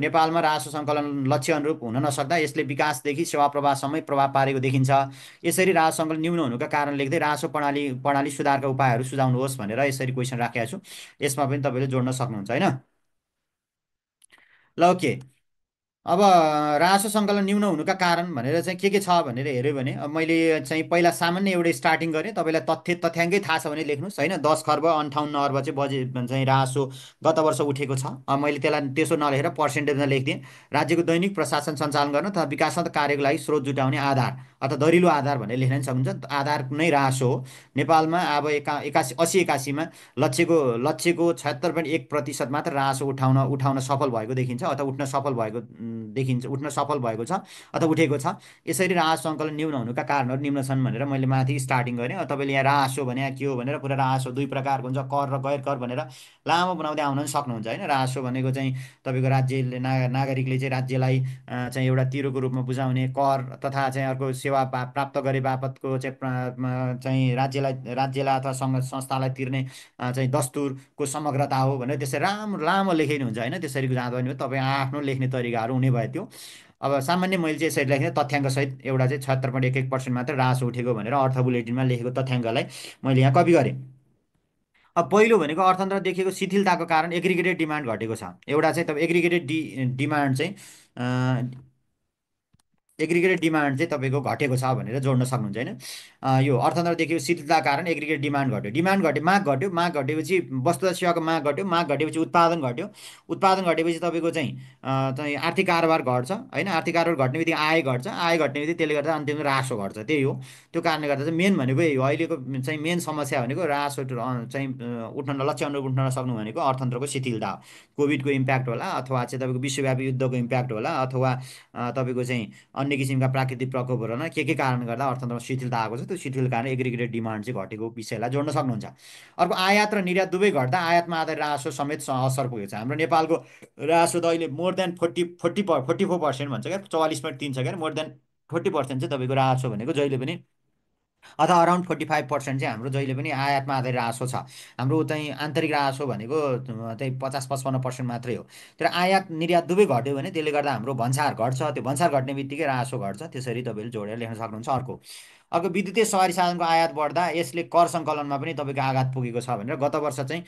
नेपालमा राजस्व सङ्कलन लक्ष्य अनुरूप हुन नसक्दा यसले विकासदेखि सेवा प्रवाहसम्मै प्रभाव पारेको देखिन्छ। यसरी राजस्व सङ्कलन न्यून हुनुका कारण लेख्दै राजस्व प्रणाली प्रणाली सुधारका उपायहरू सुझाउनुहोस् भनेर यसरी क्वेसन राखेको छु। यसमा पनि तपाईँले जोड्न सक्नुहुन्छ होइन। ल ओके। अब राजस्व सङ्कलन न्यून हुनुका कारण भनेर चाहिँ के छ भनेर हेऱ्यो भने अब मैले चाहिँ पहिला सामान्य एउटा स्टार्टिङ गरेँ। तपाईँलाई तथ्याङ्कै थाहा छ भने लेख्नुहोस् होइन। 10 खर्ब 58 अर्ब चाहिँ चाहिँ राजस्व गत वर्ष उठेको छ। अब मैले त्यसलाई त्यसो नलेखेर पर्सेन्टेजमा लेखिदिएँ। राज्यको दैनिक प्रशासन सञ्चालन गर्न तथा विकासात्मक कार्यको लागि स्रोत जुटाउने आधार अथवा दरिलो आधार भनेर लेख्न पनि सक्नुहुन्छ। आधार नै राजस्व हो। नेपालमा अब 80 81मा लक्ष्यको 76.1% मात्र राजस्व उठाउन सफल भएको देखिन्छ अथवा उठ्न सफल भएको उठ्न सफल भएको छ अथवा उठेको छ। यसरी राजस्व सङ्कलन न्यून हुनुका कारणहरू निम्न छन् भनेर मैले माथि स्टार्टिङ गरेँ। अब तपाईँले यहाँ राजस्व भने के हो भनेर पुरा राजस्व दुई प्रकारको हुन्छ, कर र गैर कर भनेर लामो बनाउँदै आउन पनि सक्नुहुन्छ होइन। राजस्व भनेको चाहिँ तपाईँको राज्यले नागरिकले चाहिँ राज्यलाई चाहिँ एउटा तिरोको रूपमा बुझाउने कर तथा चाहिँ अर्को सेवा प्राप्त गरे बापतको चाहिँ राज्यलाई अथवा सङ्घ संस्थालाई तिर्ने चाहिँ दस्तुरको समग्रता हो भनेर त्यसरी राम्रो लामो लेखिनु हुन्छ होइन। त्यसरी जाँदा पनि तपाईँ आफ्नो लेख्ने तरिकाहरू हुने भयो त्यो। अब सामान्य मैले चाहिँ यसरी लेखेँ तथ्याङ्कसहित एउटा चाहिँ 76.11% मात्र राजस्व उठेको भनेर अर्थ बुलेटिनमा लेखेको तथ्याङ्कलाई मैले यहाँ कपी गरेँ। अब पहिलो भनेको अर्थतन्त्र देखिएको शिथिलताको कारण एग्रिगेटेड डिमान्ड घटेको छ। एउटा चाहिँ तपाईँ डिमान्ड चाहिँ एग्रिगेटेड डिमान्ड चाहिँ तपाईँको घटेको छ भनेर जोड्न सक्नुहुन्छ होइन। यो अर्थतन्त्र देखियो शिथिलताका कारण एग्रिगेट डिमान्ड घट्यो। डिमान्ड घट्यो, माग घटेपछि वस्तु र सेवाको माग घट्यो, माग घटेपछि उत्पादन घट्यो, उत्पादन घटेपछि तपाईँको चाहिँ आर्थिक कारोबार घट्छ होइन। आर्थिक कारोबार घट्ने बित्तिकै आय घट्छ, आय घट्ने बित्तिकै त्यसले गर्दा अन्तिममा राजस्व घट्छ। त्यही हो। त्यो कारणले गर्दा चाहिँ मेन भनेको यही हो। अहिलेको चाहिँ मेन समस्या भनेको राजस्व चाहिँ उठ्न लक्ष्य अनुरूप उठ्न नसक्नु भनेको अर्थतन्त्रको शिथिलता हो। कोभिडको इम्प्याक्ट होला अथवा चाहिँ तपाईँको विश्वव्यापी युद्धको इम्प्याक्ट होला अथवा तपाईँको चाहिँ अन्य किसिमका प्राकृतिक प्रकोपहरू होइन के कारणले गर्दा अर्थतन्त्रमा शिथिलता आएको छ। त्यो शिथिल कारण एग्रिगेटेड डिमान्ड चाहिँ घटेको विषयलाई जोड्न सक्नुहुन्छ। अर्को आयात र निर्यात दुवै घट्दा आयातमा आधारित राजस्व समेत असर पुगेको छ। हाम्रो नेपालको राजस्व त अहिले मोर देन 44% भन्छ क्या, 44.3 छ क्या। मोर देन 40% चाहिँ तपाईँको राजस्व भनेको जहिले पनि अथवा अराउन्ड 45% चाहिँ हाम्रो जहिले पनि आयातमा आधारित राजस्व छ। हाम्रो चाहिँ आन्तरिक राजस्व भनेको त्यही 50-55% मात्रै हो। तर आयात निर्यात दुवै घट्यो भने त्यसले गर्दा हाम्रो भन्सार घट्छ। त्यो भन्सार घट्ने बित्तिकै राजस्व घट्छ। त्यसरी तपाईँले जोडेर लेख्न सक्नुहुन्छ। अर्को विद्युतीय सवारी साधनको आयात बढ्दा यसले कर सङ्कलनमा पनि तपाईँको आघात पुगेको छ भनेर गत वर्ष चाहिँ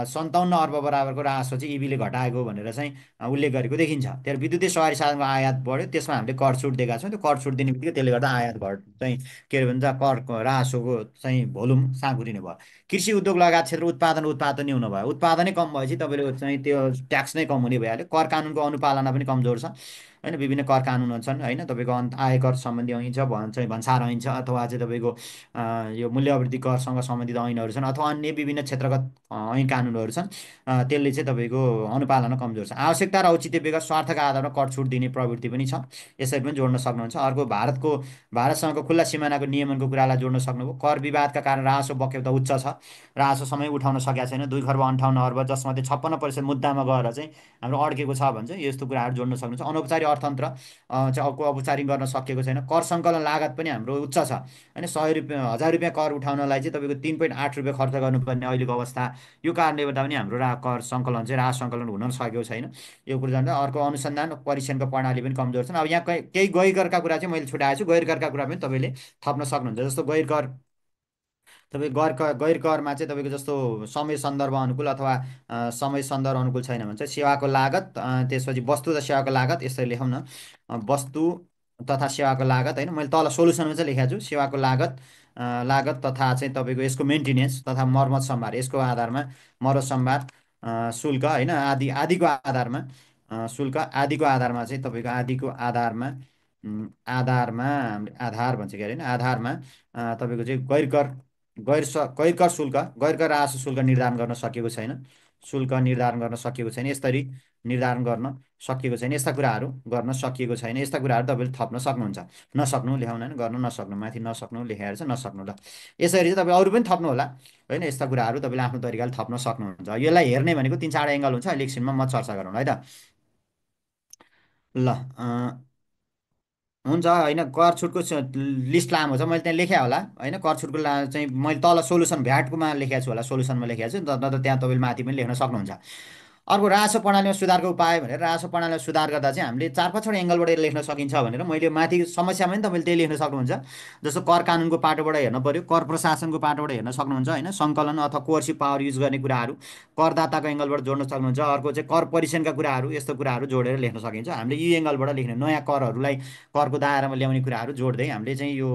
57 अर्ब बराबरको राजस्व चाहिँ इबीले घटाएको भनेर चाहिँ उल्लेख गरेको देखिन्छ। त्यहाँ विद्युतीय सवारी साधनको आयात बढ्यो, त्यसमा हामीले कर छुट दिएका छौँ। त्यो कर छुट दिने बित्तिकै त्यसले गर्दा आयात चाहिँ के अरे भन्छ करको राजस्वको चाहिँ भोल्युम साँघुरिने भयो। कृषि उद्योग लगायत क्षेत्र उत्पादन न्यून भयो। उत्पादनै कम भएपछि तपाईँले चाहिँ त्यो ट्याक्स नै कम हुने भइहाल्यो। कर कानुनको अनुपालना पनि कमजोर छ होइन। विभिन्न कर कानुनहरू छन् होइन। तपाईँको आयकर सम्बन्धी ऐन छ, चाहिँ भन्सार ऐन छ अथवा चाहिँ तपाईँको यो मूल्य अभिवृद्धि करसँग सम्बन्धित ऐनहरू छन् अथवा अन्य विभिन्न क्षेत्रगत ऐन कानुनहरू छन्। त्यसले चाहिँ तपाईँको अनुपालना कमजोर छ। आवश्यकता र औचित्य बेगर स्वार्थका आधारमा कर छुट दिने प्रवृत्ति पनि छ। यसरी पनि जोड्न सक्नुहुन्छ। अर्को भारतसँगको खुल्ला सिमानाको नियमनको कुरालाई जोड्न सक्नुभयो। कर विवादका कारण राजस्व बक्यौता उच्च छ। राजस्व समय उठाउन सकेका छैन। 2 खर्ब 58 अर्ब जसमध्ये 56% मुद्दामा गएर चाहिँ हाम्रो अड्केको छ भन्छ। यस्तो कुराहरू जोड्न सक्नुहुन्छ। अनौपचारिक अर्थतन्त्र चाहिँ औपचारिक गर्न सकिएको छैन। कर सङ्कलन लागत पनि हाम्रो उच्च छ होइन। 100 रुपियाँ 1000 रुपियाँ कर उठाउनलाई चाहिँ तपाईँको 3.8 रुपियाँ खर्च गर्नुपर्ने अहिलेको अवस्था। यो कारणले गर्दा पनि हाम्रो कर सङ्कलन चाहिँ राजस्व सङ्कलन हुन सकेको छैन। यो कुरा जान्दा अर्को अनुसन्धान परीक्षणको प्रणाली पनि कमजोर छन्। अब यहाँ केही गैर करका कुरा चाहिँ मैले छुटाएको छु। गैर करका कुरा पनि तपाईँले थप्न सक्नुहुन्छ। जस्तो गैर कर तपाईँ गैर करमा चाहिँ तपाईँको जस्तो समय सन्दर्भ अनुकूल अथवा समय सन्दर्भ अनुकूल छैन भने चाहिँ सेवाको लागत त्यसपछि वस्तु र सेवाको लागत यसरी लेखौँ न। वस्तु तथा सेवाको लागत होइन। मैले तल सोलुसनमा चाहिँ लेखेको छु सेवाको लागत तथा चाहिँ तपाईँको यसको मेन्टेनेन्स तथा मर्मत सम्भार यसको आधारमा मर्मत सम्भार शुल्क होइन आदिको आधारमा शुल्क आदिको आधारमा चाहिँ तपाईँको आदिको आधारमा आधार भन्छ क्या होइन। आधारमा तपाईँको चाहिँ गैर कर शुल्क गैर कर राजस्व शुल्क निर्धारण गर्न सकिएको छैन। शुल्क निर्धारण गर्न सकिएको छैन। यसरी निर्धारण गर्न सकिएको छैन। यस्ता कुराहरू गर्न सकिएको छैन। यस्ता कुराहरू तपाईँले थप्न सक्नुहुन्छ। नसक्नु लेखाउन होइन, गर्न नसक्नु माथि नसक्नु लेखाएर चाहिँ नसक्नु। ल यसरी चाहिँ तपाईँ अरू पनि थप्नु होला होइन। यस्ता कुराहरू तपाईँले आफ्नो तरिकाले थप्न सक्नुहुन्छ। यसलाई हेर्ने भनेको 3-4 एङ्गल हुन्छ। अहिले एकछिनमा म चर्चा गरौँ है त। ल हुन्छ होइन। कर छुटको लिस्ट लामो छ। मैले त्यहाँ लेखेँ होला होइन। कर छुटको चाहिँ मैले तल सोलुसन भ्याटकोमा लेखेको छु होला, सोलुसनमा लेखेको छु। नत्र त्यहाँ तपाईँले माथि पनि लेख्न सक्नुहुन्छ। अर्को राजस्व प्रणालीमा सुधारको उपाय भनेर राजस्व प्रणालीमा सुधार गर्दा चाहिँ हामीले चार पाँचवटा एङ्गलबाट लेख्न सकिन्छ भनेर मैले माथि समस्यामा पनि तपाईँले त्यही लेख्न सक्नुहुन्छ। जस्तो कर कानुनको पाटोबाट हेर्न पर्यो, कर प्रशासनको पाटोबाट हेर्न सक्नुहुन्छ होइन, सङ्कलन अथवा कोर्सिभ पावर युज गर्ने कुराहरू करदाताको एङ्गलबाट जोड्न सक्नुहुन्छ। अर्को चाहिँ कर परिक्षणका कुराहरू, यस्तो कुराहरू जोडेर लेख्न सकिन्छ। हामीले यी एङ्गलबाट लेख्ने नयाँ करहरूलाई करको दायरामा ल्याउने कुराहरू जोड्दै हामीले चाहिँ यो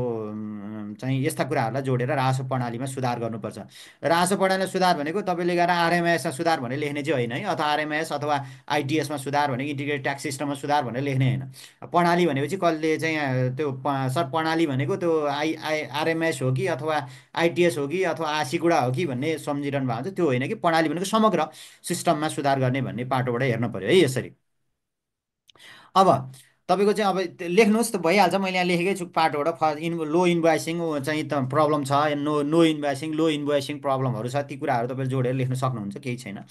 चाहिँ यस्ता कुराहरूलाई जोडेर राजस्व प्रणालीमा सुधार गर्नुपर्छ। राजस्व प्रणालीमा सुधार भनेको तपाईँले गएर आरएमआइएसमा सुधार भनेर लेख्ने चाहिँ होइन है, अथवा आरएमआइएस अथवा आइटिएसमा सुधार भने इन्टिग्रेटेड ट्याक्स सिस्टममा सुधार भनेर लेख्ने होइन। प्रणाली भनेपछि कसले चाहिँ त्यो सर प्रणाली भनेको त्यो आरएमआइएस हो कि अथवा आइटिएस हो कि अथवा आसिकुडा हो कि भन्ने सम्झिरहनु भएको हुन्छ, त्यो होइन कि प्रणाली भनेको समग्र सिस्टममा सुधार गर्ने भन्ने पाटोबाट हेर्न पर्यो है यसरी। अब तपाईँको चाहिँ अब लेख्नुहोस् त भइहाल्छ, मैले यहाँ लेखेकै छु पार्टबाट लो इन्भोइसिङ चाहिँ त प्रब्लम छ, नो इन्भोइसिङ लो इन्भोइसिङ प्रब्लमहरू छ, ती कुराहरू तपाईँले जोडेर लेख्न सक्नुहुन्छ, केही छैन।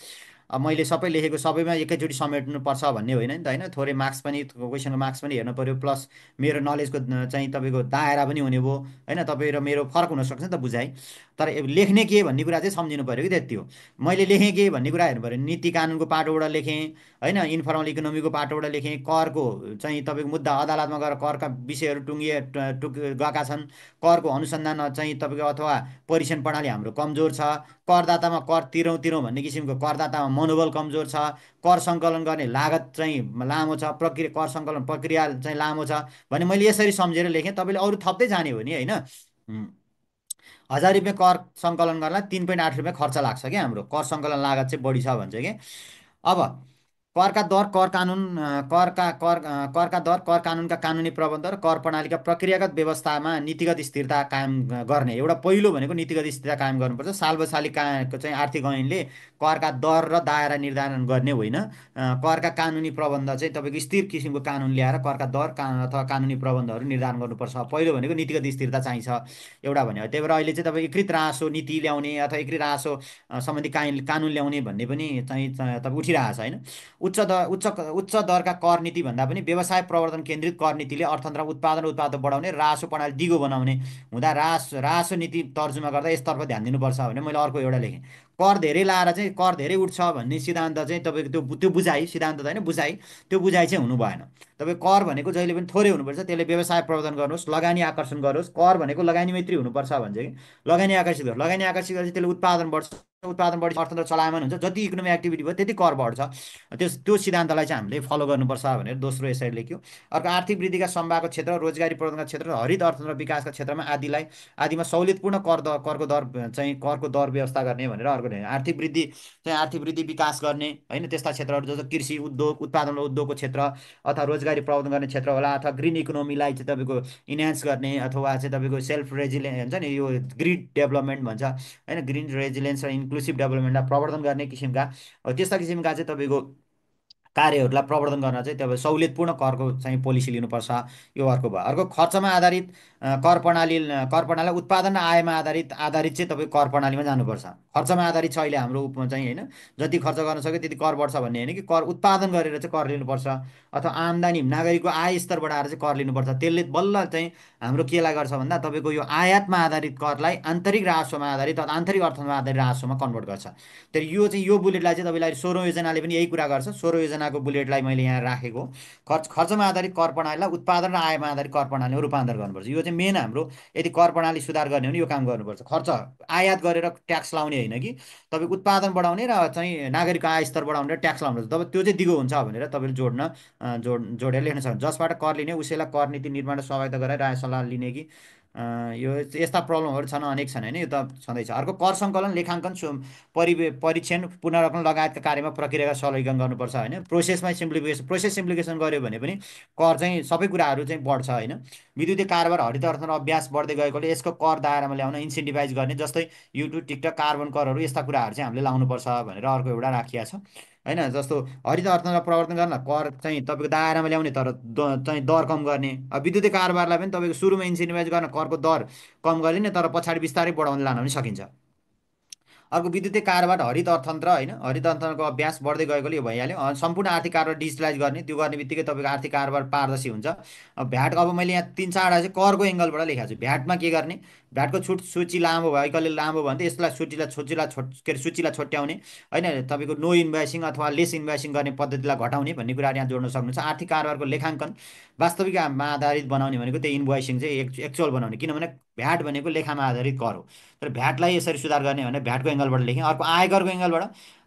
अब मैले सबै लेखेको सबैमा एकैचोटि समेट्नुपर्छ भन्ने होइन नि त होइन, थोरै मार्क्स पनि क्वेसनको मार्क्स पनि हेर्नु पऱ्यो, प्लस मेरो नलेजको चाहिँ तपाईँको दायरा पनि हुने भयो होइन, तपाईँ र मेरो फरक हुनसक्छ नि त बुझाइ। तर लेख्ने के भन्ने कुरा चाहिँ सम्झिनु पऱ्यो कि त्यति हो। मैले लेखेँ के भन्ने कुरा हेर्नु पऱ्यो, नीति कानुनको पाटोबाट लेखेँ होइन, इन्फर्मल इकोनोमीको पाटोबाट लेखेँ, करको चाहिँ तपाईँको मुद्दा अदालतमा गएर करका विषयहरू गएका छन्, करको अनुसन्धान चाहिँ तपाईँको अथवा परीक्षण प्रणाली हाम्रो कमजोर छ, करदातामा कर तिरौँ तिरौँ भन्ने किसिमको करदातामा मनोबल कमजोर छ, कर सङ्कलन गर्ने लागत चाहिँ लामो छ, प्रक्रिया कर सङ्कलन प्रक्रिया चाहिँ लामो छ भने मैले यसरी सम्झेर लेखेँ। तपाईँले अरू थप्दै जाने हो नि होइन। 1000 रुपियाँ कर सङ्कलन गर्नलाई 3.8 रुपियाँ खर्च लाग्छ क्या, हाम्रो कर सङ्कलन लागत चाहिँ बढी छ भन्छ कि। अब करका दर कर कानुन करका दर कर कानुनका कानुनी प्रबन्ध र कर प्रणालीका प्रक्रियागत व्यवस्थामा नीतिगत स्थिरता कायम गर्ने, एउटा पहिलो भनेको नीतिगत स्थिरता कायम गर्नुपर्छ। सालबसाली चाहिँ आर्थिक ऐनले करका दर र दायरा निर्धारण गर्ने होइन, करका कानुनी प्रबन्ध चाहिँ तपाईँको स्थिर किसिमको कानुन ल्याएर करका दर अथवा कानुनी प्रबन्धहरू निर्धारण गर्नुपर्छ। पहिलो भनेको नीतिगत स्थिरता चाहिन्छ एउटा भन्यो। त्यही भएर अहिले चाहिँ तपाईँ एकीकृत राजस्व नीति ल्याउने अथवा एकीकृत राजस्व सम्बन्धी कानुन ल्याउने भन्ने पनि चाहिँ तपाईँ उठिरहेको छ होइन। उच्च दरका कर नीति भन्दा पनि व्यवसाय प्रवर्धन केन्द्रित कर नीतिले अर्थतन्त्र उत्पादन बढाउने, राजस्व प्रणाली दिगो बनाउने हुँदा राजस्व नीति तर्जुमा गर्दा यसतर्फ ध्यान दिनुपर्छ भने मैले अर्को एउटा लेखेँ। कर धेरै लाएर चाहिँ कर धेरै उठ्छ भन्ने सिद्धान्त चाहिँ तपाईँको त्यो बुझाइ, सिद्धान्त त होइन बुझाइ, त्यो बुझाइ चाहिँ हुनु भएन। तपाईँ कर भनेको जहिले पनि थोरै हुनुपर्छ, त्यसले व्यवसाय प्रवर्धन गर्नुहोस्, लगानी आकर्षण गरोस्। कर भनेको लगानी मैत्री हुनुपर्छ भन्छ कि, लगानी आकर्षित गर्छ, लगानी आकर्षित गरेपछि त्यसले उत्पादन बढ्छ, उत्पादन बढी अर्थतन्त्र चलायमान हुन्छ, जति इकोनोमिक एक्टिभिटी भयो त्यति कर बढ्छ। त्यो सिद्धान्तलाई चाहिँ हामीले फलो गर्नुपर्छ भनेर दोस्रो यसरी लेख्यो। अर्को आर्थिक वृद्धिका सम्भावको क्षेत्र, रोजगारी प्रवर्धनका क्षेत्र, हरित अर्थतन्त्र विकासका क्षेत्रमा आदिमा सहुलियतपूर्ण करको दर व्यवस्था गर्ने भनेर अर्को आर्थिक वृद्धि विकास गर्ने होइन, त्यस्ता क्षेत्रहरू जस्तो कृषि उद्योग उत्पादन र उद्योगको क्षेत्र अथवा रोजगारी प्रवर्धन गर्ने क्षेत्र होला, अथवा ग्रिन इकोनोमीलाई चाहिँ तपाईँको इन्हान्स गर्ने अथवा चाहिँ तपाईँको सेल्फ रेजिलियन्स हुन्छ नि, यो ग्रिड डेभलपमेन्ट भन्छ होइन, ग्रिन रेजिलियन्स र इन्क्लुसिभ डेभलपमेन्टलाई प्रवर्धन गर्ने किसिमका त्यस्ता किसिमका चाहिँ तपाईँको कार्यहरूलाई प्रवर्धन गर्न चाहिँ तपाईँ सहुलियतपूर्ण करको चाहिँ पोलिसी लिनुपर्छ। यो अर्को भयो। अर्को खर्चमा आधारित कर प्रणाली उत्पादन र आयमा आधारित चाहिँ तपाईँ कर प्रणालीमा जानुपर्छ। खर्चमा आधारित छ अहिले हाम्रो उपमा चाहिँ होइन, जति खर्च गर्न सक्यो त्यति कर बढ्छ भन्ने होइन कि, कर उत्पादन गरेर चाहिँ कर लिनुपर्छ अथवा आम्दानी नागरिकको आय स्तर बढाएर चाहिँ कर लिनुपर्छ। त्यसले बल्ल चाहिँ हाम्रो केलाई गर्छ भन्दा तपाईँको यो आयातमा आधारित करलाई आन्तरिक राजस्वमा आधारित अथवा आन्तरिक अर्थमा आधारित राजस्वमा कन्भर्ट गर्छ। तर यो बुलेटलाई चाहिँ तपाईँलाई 16औँ योजनाले पनि यही कुरा गर्छ। 16औँ योजनाको बुलेटलाई मैले यहाँ राखेको, खर्चमा आधारित कर प्रणालीलाई उत्पादन र आयमा आधारित कर प्रणालीमा रूपान्तरण गर्नुपर्छ। यो चाहिँ मेन हाम्रो, यदि कर प्रणाली सुधार गर्ने हो भने यो काम गर्नुपर्छ। खर्च आयात गरेर ट्याक्स लाउने होइन कि, तपाईँ उत्पादन बढाउने र चाहिँ नागरिकको आय स्तर बढाउने र ट्याक्स लाउनुपर्छ, तब त्यो चाहिँ दिगो हुन्छ भनेर तपाईँले जोडेर लेख्न सक्नुहुन्छ। जसबाट कर लिने उसैलाई कर नीति निर्माण सहभागिता गराएर राय सल्लाह लिने कि यो यस्ता प्रब्लमहरू छन्, अनेक छन् होइन, यो त छँदैछ। अर्को कर सङ्कलन लेखाङ्कन परीक्षण पुनरावलोकन लगायतका कार्यमा प्रक्रियाका सरलीकरण गर्नुपर्छ होइन। प्रोसेस सिम्प्लिफिकेसन गऱ्यो भने पनि कर चाहिँ सबै कुराहरू चाहिँ बढ्छ होइन। विद्युतीय कारोबार हरित अर्थतन्त्र अभ्यास बढ्दै गएकोले यसको कर दायरामा ल्याउन इन्सेन्टिभाइज गर्ने, जस्तै युट्युब टिकटक कार्बन करहरू यस्ता कुराहरू चाहिँ हामीले लाउनुपर्छ भनेर अर्को एउटा राखिया छ होइन। जस्तो हरित अर्थतन्त्र प्रवर्तन गर्न कर चाहिँ तपाईँको दायरामा ल्याउने तर चाहिँ दर कम गर्ने। अब विद्युतीय कारोबारलाई पनि तपाईँको सुरुमा इन्सेन्टिभाइज गर्न करको दर कम गरिने, तर पछाडि बिस्तारै बढाउँदै लान पनि सकिन्छ। अर्को विद्युतीय कारोबार हरित अर्थतन्त्र होइन, हरित अर्थतन्त्रको अभ्यास बढ्दै गएकोले यो भइहाल्यो। सम्पूर्ण आर्थिक कारोबार डिजिटलाइज गर्ने, त्यो गर्ने बित्तिकै तपाईँको आर्थिक कारोबार पारदर्शी हुन्छ। अब भ्याट, अब मैले यहाँ 3-4वटा चाहिँ करको एङ्गलबाट लेखाएको छु। भ्याटमा के गर्ने, भ्याटको सूची लामो भयो, कहिले लामो भयो भने त यसलाई के अरे सूचीलाई छोट्याउने होइन, तपाईँको नो इन्भोइसिङ अथवा लेस इन्भोइसिङ गर्ने पद्धतिलाई घटाउने भन्ने कुराहरू यहाँ जोड्न सक्नुहुन्छ। आर्थिक कारोबारको लेखाङ्कन वास्तविकमा आधारित बनाउने भनेको त्यही इन्भोइसिङ चाहिँ एक्चुअल बनाउने, किनभने भ्याट भनेको लेखामा आधारित कर हो। तर भ्याटलाई यसरी सुधार गर्ने भने भ्याटको एङ्गलबाट लेखेँ। अर्को आयकरको एङ्गलबाट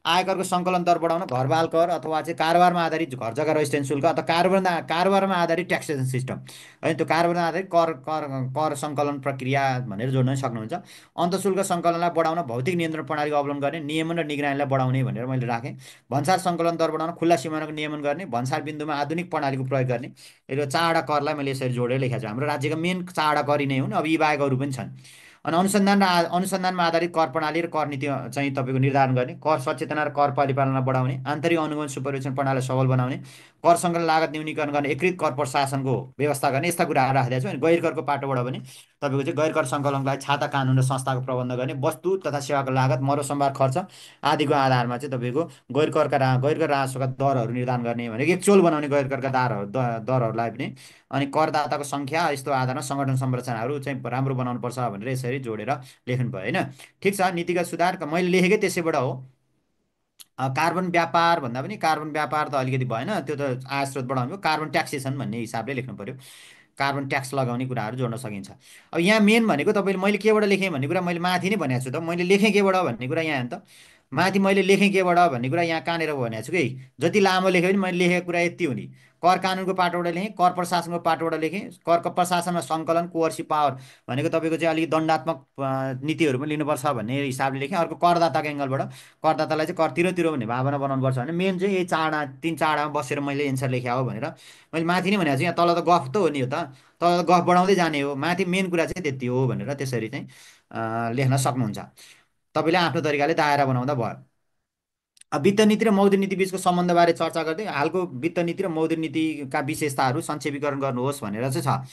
आयकरको सङ्कलन दर बढाउन घरबाल कर अथवा चाहिँ कारोबारमा आधारित घर जग्गा रजिस्ट्रेसन शुल्क अथवा कारोबारमा आधारित ट्याक्सेसन सिस्टम है, त्यो कारोबारमा आधारित कर कर कर सङ्कलन प्रक्रिया भनेर जोड्न सक्नुहुन्छ। अन्तशुल्क सङ्कलनलाई बढाउन भौतिक नियन्त्रण प्रणालीको अवलम्बन गर्ने, नियमन र निगरानीलाई बढाउने भनेर मैले राखेँ। भन्सार सङ्कलन दर बढाउन खुल्ला सिमानाको नियमन गर्ने, भन्सार बिन्दुमा आधुनिक प्रणालीको प्रयोग गर्ने। यो चारवटा करलाई मैले यसरी जोडेर लेखेको छु। हाम्रो राज्यका मेन चारवटा कर यी नै हुन्, अब यी बाहेक अरू पनि छन्। अनि अनुसन्धानमा आधारित कर प्रणाली र कर नीति चाहिँ तपाईँको निर्धारण गर्ने, कर सचेतना र कर परिपालना बढाउने, आन्तरिक अनुगमन सुपरभिजन प्रणालीलाई सबल बनाउने, कर सङ्कलन लागत न्यूनीकरण गर्ने, एकीकृत कर प्रशासनको व्यवस्था गर्ने, यस्ता कुराहरू राखिदिएको छु। अनि गैर करको पाटोबाट पनि तपाईँको चाहिँ गैर कर सङ्कलनको लागि छाता कानुन र संस्थाको प्रबन्ध गर्ने, वस्तु तथा सेवाको लागत मरोसम्भार खर्च आदिको आधारमा चाहिँ तपाईँको गैर कर राजस्वका दरहरू निर्धारण गर्ने भनेको एक्चुअल बनाउने गैर करका दरहरूलाई पनि। अनि करदाताको सङ्ख्या यस्तो आधारमा सङ्गठन संरचनाहरू चाहिँ राम्रो बनाउनु पर्छ भनेर यसरी जोडेर लेख्नु भयो होइन। ठिक छ, नीतिगत सुधार मैले लेखेकै त्यसैबाट हो। कार्बन व्यापार भन्दा पनि कार्बन व्यापार त अलिकति भएन, त्यो त आय स्रोत बढाउनु भयो। कार्बन ट्याक्सेसन भन्ने हिसाबले लेख्नु पर्यो, कार्बन ट्याक्स लगाउने कुराहरू जोड्न सकिन्छ। अब यहाँ मेन भनेको तपाईँले मैले केबाट लेखेँ भन्ने कुरा मैले माथि नै भनेको छु त, मैले लेखेँ केबाट भन्ने कुरा यहाँ हो नि त। माथि मैले लेखेँ केबाट भन्ने कुरा यहाँ कहाँनिर भनेको छु कि जति लामो लेखेँ पनि मैले लेखेको कुरा यति हो नि। कर कानुनको पाटोबाट लेखेँ, कर प्रशासनको पाटोबाट लेखेँ, कर प्रशासनमा सङ्कलन कोअर्सिभ पावर भनेको तपाईँको चाहिँ अलिक दण्डात्मक नीतिहरू पनि लिनुपर्छ भन्ने हिसाबले लेखेँ। अर्को करदाताको एङ्गलबाट करदातालाई चाहिँ कर तिरो भन्ने भावना बनाउनुपर्छ भने मेन चाहिँ यही तिन चारवटामा बसेर मैले एन्सर लेखेँ हो भनेर मैले माथि नै भनेको छु। यहाँ तल त गफ त हो नि, हो त तल त गफ बढाउँदै जाने हो, माथि मेन कुरा चाहिँ त्यति हो भनेर त्यसरी चाहिँ लेख्न सक्नुहुन्छ। तपाईँले आफ्नो तरिकाले दायरा बनाउँदा भयो। अब वित्त नीति र मौद्रिक नीति बिचको सम्बन्धबारे चर्चा गर्दै हालको वित्त नीति र मौद्रिक नीतिका विशेषताहरू संक्षेपीकरण गर्नुहोस् भनेर चाहिँ छ।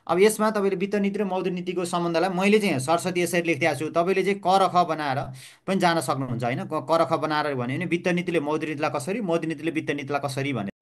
अब यसमा तपाईँले वित्त नीति र मौद्रिक नीतिको सम्बन्धलाई मैले चाहिँ सरस्वती यसरी लेखिदिएको छु। तपाईँले चाहिँ क र ख बनाएर पनि जान सक्नुहुन्छ होइन। क र ख बनाएर भन्यो भने वित्त नीतिले मौद्रिक नीतिलाई कसरी, मौद्रिक नीतिले वित्त नीतिलाई कसरी भनेर